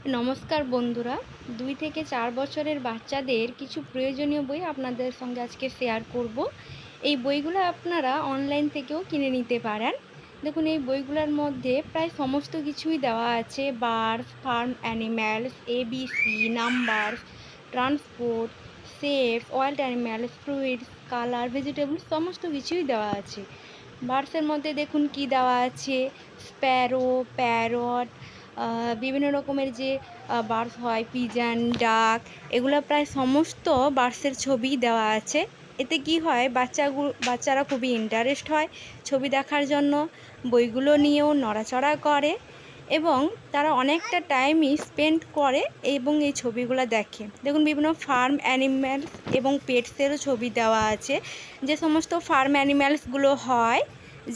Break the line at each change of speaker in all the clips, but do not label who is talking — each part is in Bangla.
নমস্কার বন্ধুরা, 2 থেকে 4 বছরের বাচ্চাদের কিছু প্রয়োজনীয় বই আপনাদের সঙ্গে আজকে শেয়ার করব। এই বইগুলো আপনারা অনলাইন থেকেও কিনে নিতে পারেন। দেখুন, এই বইগুলোর মধ্যে প্রায় সমস্ত কিছুই দেওয়া আছে। Birds, farm animals, ABC, numbers, transport, shapes, wild animals, fruits, colour, vegetables সমস্ত কিছুই দেওয়া আছে। বার্ডসের মধ্যে দেখুন কি দেওয়া আছে, স্প্যারো, প্যারট, বিভিন্ন রকমের যে বার্ডস হয়, পিজন, ডাক, এগুলো প্রায় সমস্ত বার্ডসের ছবি দেওয়া আছে। এতে কি হয়, বাচ্চারা খুবই ইন্টারেস্ট হয় ছবি দেখার জন্য, বইগুলো নিয়েও নড়াচড়া করে এবং তারা অনেকটা টাইমই স্পেন্ড করে এবং এই ছবিগুলো দেখে। দেখুন, বিভিন্ন ফার্ম অ্যানিম্যালস এবং পেটসেরও ছবি দেওয়া আছে। যে সমস্ত ফার্ম অ্যানিম্যালসগুলো হয়,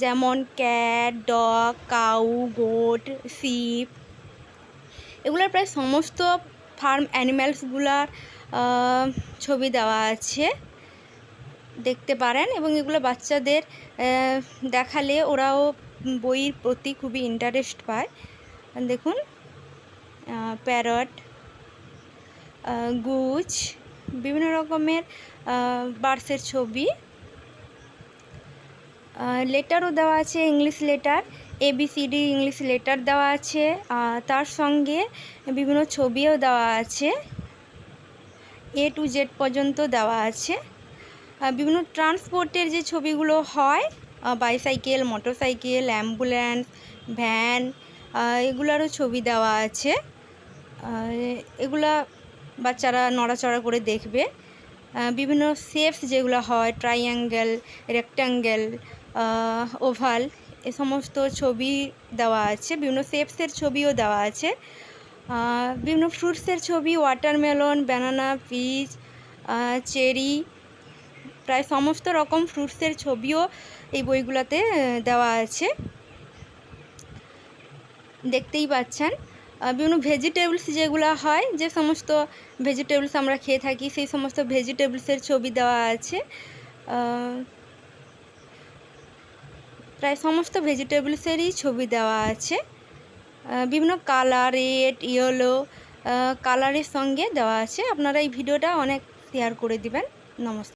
যেমন cat, dog, cow, goat, sheep, এগুলোর প্রায় সমস্ত ফার্ম অ্যানিম্যালসগুলার ছবি দেওয়া আছে, দেখতে পারেন। এবং এগুলো বাচ্চাদের দেখালে ওরাও বইয়ের প্রতি খুবই ইন্টারেস্ট পায়। দেখুন, প্যারট, গুজ, বিভিন্ন রকমের বার্ডসের ছবি। লেটারও দেওয়া আছে, English letter, ABCD English letter দেওয়া আছে। তার সঙ্গে বিভিন্ন ছবিও দেওয়া আছে, A to Z পর্যন্ত দেওয়া আছে। বিভিন্ন ট্রান্সপোর্টের যে ছবিগুলো হয়, বাইসাইকেল, মোটরসাইকেল, অ্যাম্বুলেন্স, ভ্যান, এগুলারও ছবি দেওয়া আছে। এগুলা বাচ্চারা নড়াচড়া করে দেখবে। বিভিন্ন শেপস যেগুলো হয়, ট্রাইঅ্যাঙ্গেল, রেক্ট্যাঙ্গেল, ওভাল, এ সমস্ত ছবি দেওয়া আছে। বিভিন্ন শেপসের ছবিও দেওয়া আছে। বিভিন্ন ফ্রুটসের ছবি, ওয়াটারমেলন, ব্যানানা, পিচ, চেরি, প্রায় সমস্ত রকম ফ্রুটসের ছবিও এই বইগুলোতে দেওয়া আছে, দেখতেই পাচ্ছেন। বিভিন্ন ভেজিটেবলস যেগুলো হয়, যে সমস্ত ভেজিটেবলস আমরা খেয়ে থাকি, সেই সমস্ত ভেজিটেবলসের ছবি দেওয়া আছে। প্রায় সমস্ত ভেজিটেবলসেরই ছবি দেওয়া আছে। বিভিন্ন কালার, রেড, ইয়েলো কালারের সঙ্গে দেওয়া আছে। আপনারা এই ভিডিওটা অনেক শেয়ার করে দিবেন। নমস্কার।